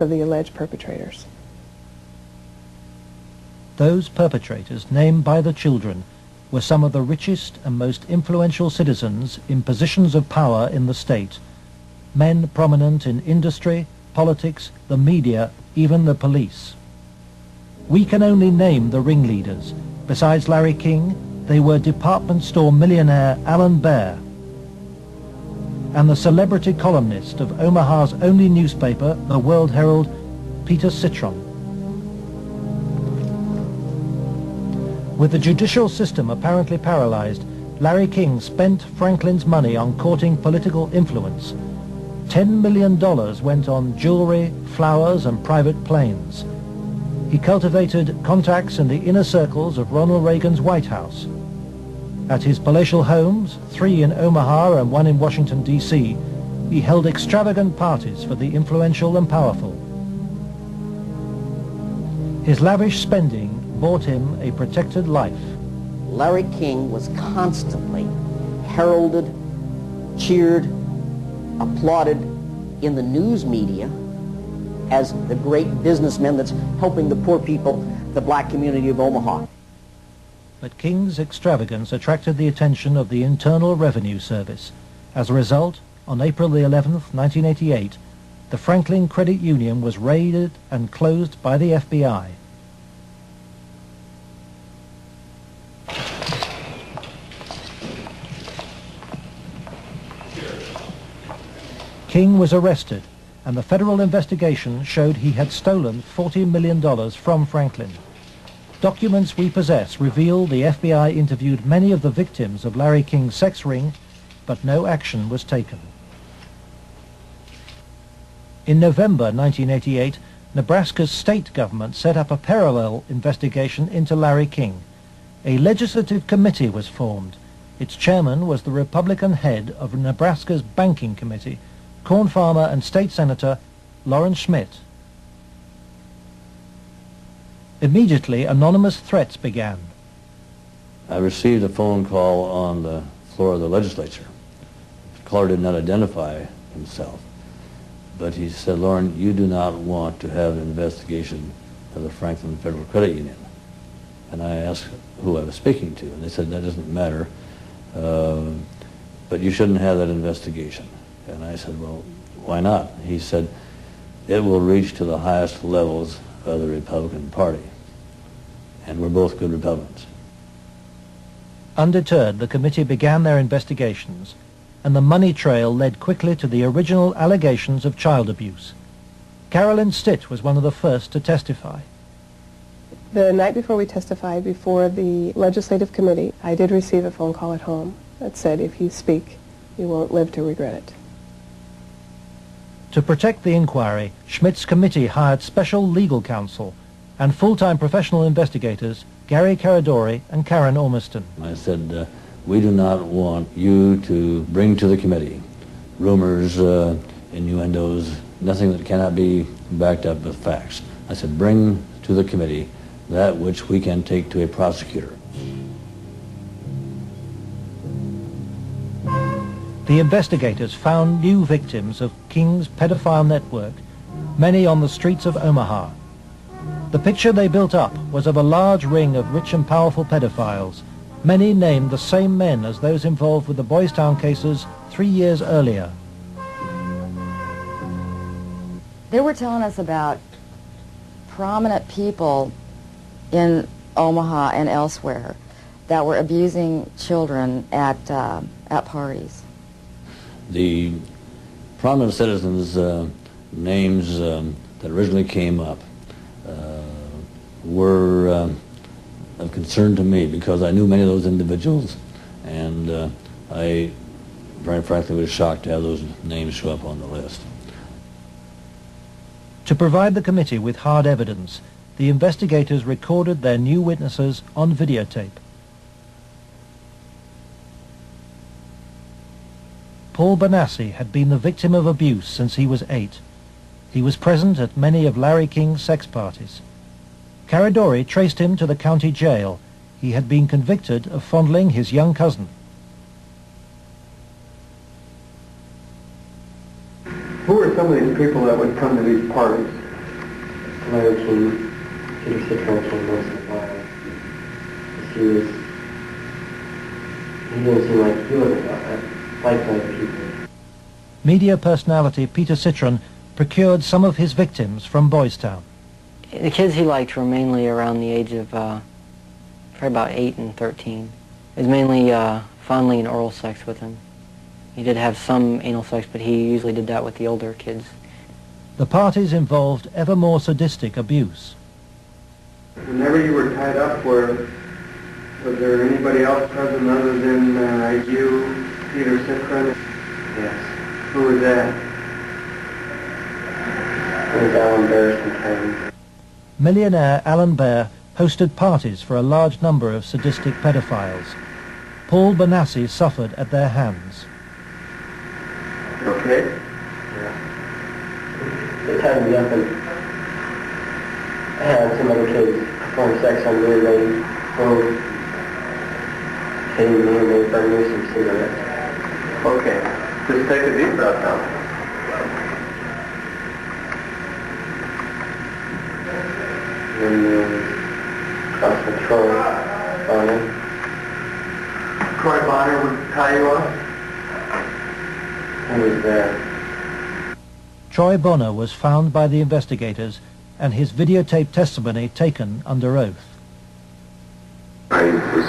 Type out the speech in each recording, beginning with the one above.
of the alleged perpetrators. Those perpetrators, named by the children, were some of the richest and most influential citizens in positions of power in the state, men prominent in industry, politics, the media, even the police. We can only name the ringleaders. Besides Larry King, they were department store millionaire Alan Baer and the celebrity columnist of Omaha's only newspaper, the World Herald, Peter Citron. With the judicial system apparently paralyzed, Larry King spent Franklin's money on courting political influence. $10 million went on jewelry, flowers, and private planes. He cultivated contacts in the inner circles of Ronald Reagan's White House. At his palatial homes, 3 in Omaha and 1 in Washington, D.C., he held extravagant parties for the influential and powerful. His lavish spending bought him a protected life. Larry King was constantly heralded, cheered, applauded in the news media as the great businessman that's helping the poor people, the black community of Omaha. But King's extravagance attracted the attention of the Internal Revenue Service. As a result, on April the 11th, 1988, the Franklin Credit Union was raided and closed by the FBI. King was arrested, and the federal investigation showed he had stolen $40 million from Franklin. Documents we possess reveal the FBI interviewed many of the victims of Larry King's sex ring, but no action was taken. In November 1988, Nebraska's state government set up a parallel investigation into Larry King. A legislative committee was formed. Its chairman was the Republican head of Nebraska's Banking Committee, corn farmer and state senator Lawrence Schmidt. Immediately, anonymous threats began. I received a phone call on the floor of the legislature. The caller did not identify himself, but he said, "Lauren, you do not want to have an investigation of the Franklin Federal Credit Union." And I asked who I was speaking to, and they said, "That doesn't matter, but you shouldn't have that investigation." And I said, "Well, why not?" He said, "It will reach to the highest levels of the Republican Party, and we're both good Republicans." Undeterred, the committee began their investigations, and the money trail led quickly to the original allegations of child abuse. Carolyn Stitt was one of the first to testify. The night before we testified before the legislative committee, I did receive a phone call at home that said, "If you speak, you won't live to regret it." To protect the inquiry, Schmidt's committee hired special legal counsel and full-time professional investigators, Gary Caradori and Karen Ormiston. I said, "We do not want you to bring to the committee rumors, innuendos, nothing that cannot be backed up with facts." I said, "Bring to the committee that which we can take to a prosecutor." The investigators found new victims of King's pedophile network, many on the streets of Omaha. The picture they built up was of a large ring of rich and powerful pedophiles, many named the same men as those involved with the Boys Town cases 3 years earlier. They were telling us about prominent people in Omaha and elsewhere that were abusing children at parties. The prominent citizens' names that originally came up were of concern to me because I knew many of those individuals, and I very frankly was shocked to have those names show up on the list. To provide the committee with hard evidence, the investigators recorded their new witnesses on videotape. Paul Bonassi had been the victim of abuse since he was 8. He was present at many of Larry King's sex parties. Caradori traced him to the county jail. He had been convicted of fondling his young cousin. Who were some of these people that would come to these parties? Larry King, Peter Citron came once in a while. He didn't seem like he wasn't like other people. Media personality Peter Citron procured some of his victims from Boys Town. The kids he liked were mainly around the age of probably about 8 and 13. It was mainly fondling and oral sex with them. He did have some anal sex, but he usually did that with the older kids. The parties involved ever more sadistic abuse. Whenever you were tied up, was there anybody else present other than you, Peter Citron? Yes. Who was that? It was Alan Bear sometimes. Millionaire Alan Bear hosted parties for a large number of sadistic pedophiles. Paul Benassi suffered at their hands. Okay. Yeah. They tied me up and I had some other kids perform sex on me and they were hitting me and they burned me some cigarettes. Okay. Just take a deep breath now. And cross with Troy Bonner. Troy Bonner would tie you up? He was there. Troy Bonner was found by the investigators and his videotaped testimony taken under oath. I was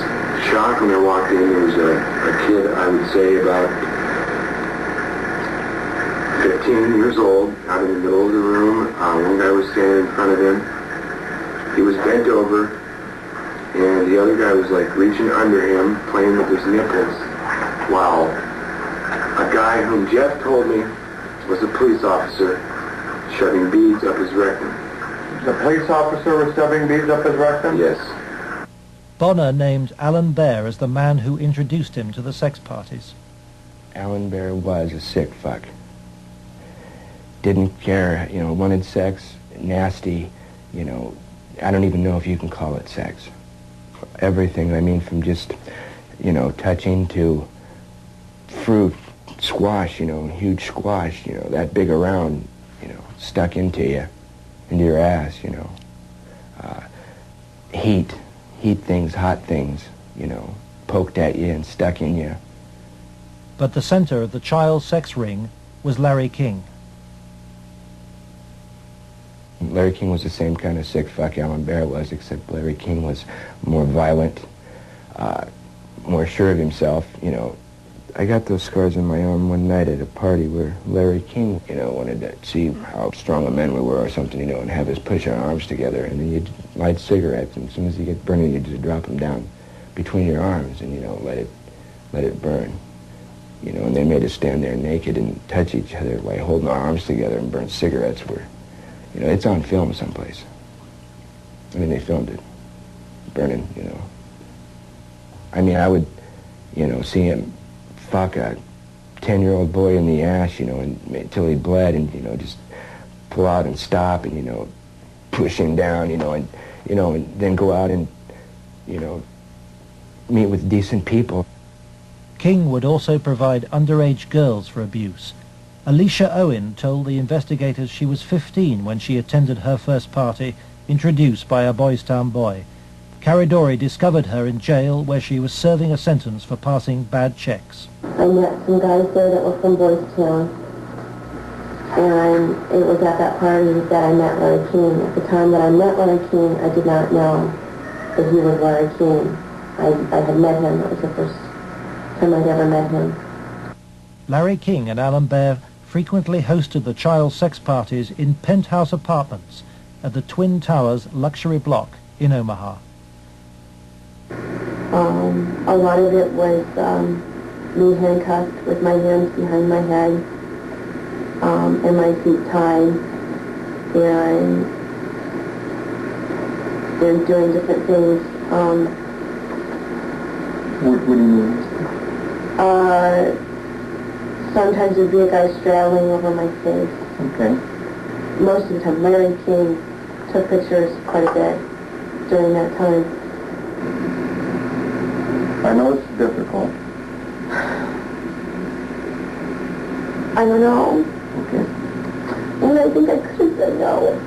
shocked when I walked in. There was a kid, I would say about 15 years old, out in the middle of the room. One guy was standing in front of him. He was bent over, and the other guy was like reaching under him, playing with his nipples, while a guy whom Jeff told me was a police officer shoving beads up his rectum. The police officer was shoving beads up his rectum? Yes. Bonner named Alan Bear as the man who introduced him to the sex parties. Alan Bear was a sick fuck. Didn't care, wanted sex, nasty, I don't even know if you can call it sex. Everything, from just, touching to fruit, squash, huge squash, that big around, stuck into you, into your ass, heat things, hot things, poked at you and stuck in you. But the center of the child sex ring was Larry King. Larry King was the same kind of sick fuck Alan Bear was, except Larry King was more violent, more sure of himself, I got those scars on my arm one night at a party where Larry King, wanted to see how strong a men we were or something, and have us push our arms together, and then you'd light cigarettes, and as soon as you get burning, you just drop them down between your arms and, let it burn. And they made us stand there naked and touch each other while holding our arms together and burn cigarettes where, it's on film someplace. They filmed it, burning, I would, see him fuck a 10-year-old boy in the ass, until he bled and, just pull out and stop and, push him down, and then go out and, meet with decent people. King would also provide underage girls for abuse. Alicia Owen told the investigators she was 15 when she attended her first party, introduced by a Boys Town boy. Caridori discovered her in jail where she was serving a sentence for passing bad checks. I met some guys there that were from Boys Town, and it was at that party that I met Larry King. At the time that I met Larry King, I did not know that he was Larry King. I had met him. It was the first time I'd ever met him. Larry King and Alan Bear frequently hosted the child sex parties in penthouse apartments at the Twin Towers luxury block in Omaha. A lot of it was me handcuffed with my hands behind my head and my feet tied, and they're doing different things. What do you mean? Sometimes there'd be a guy straddling over my face. Okay. Most of the time, Larry King took pictures quite a bit during that time. I know it's difficult. I don't know. Okay. And I think I could have said no.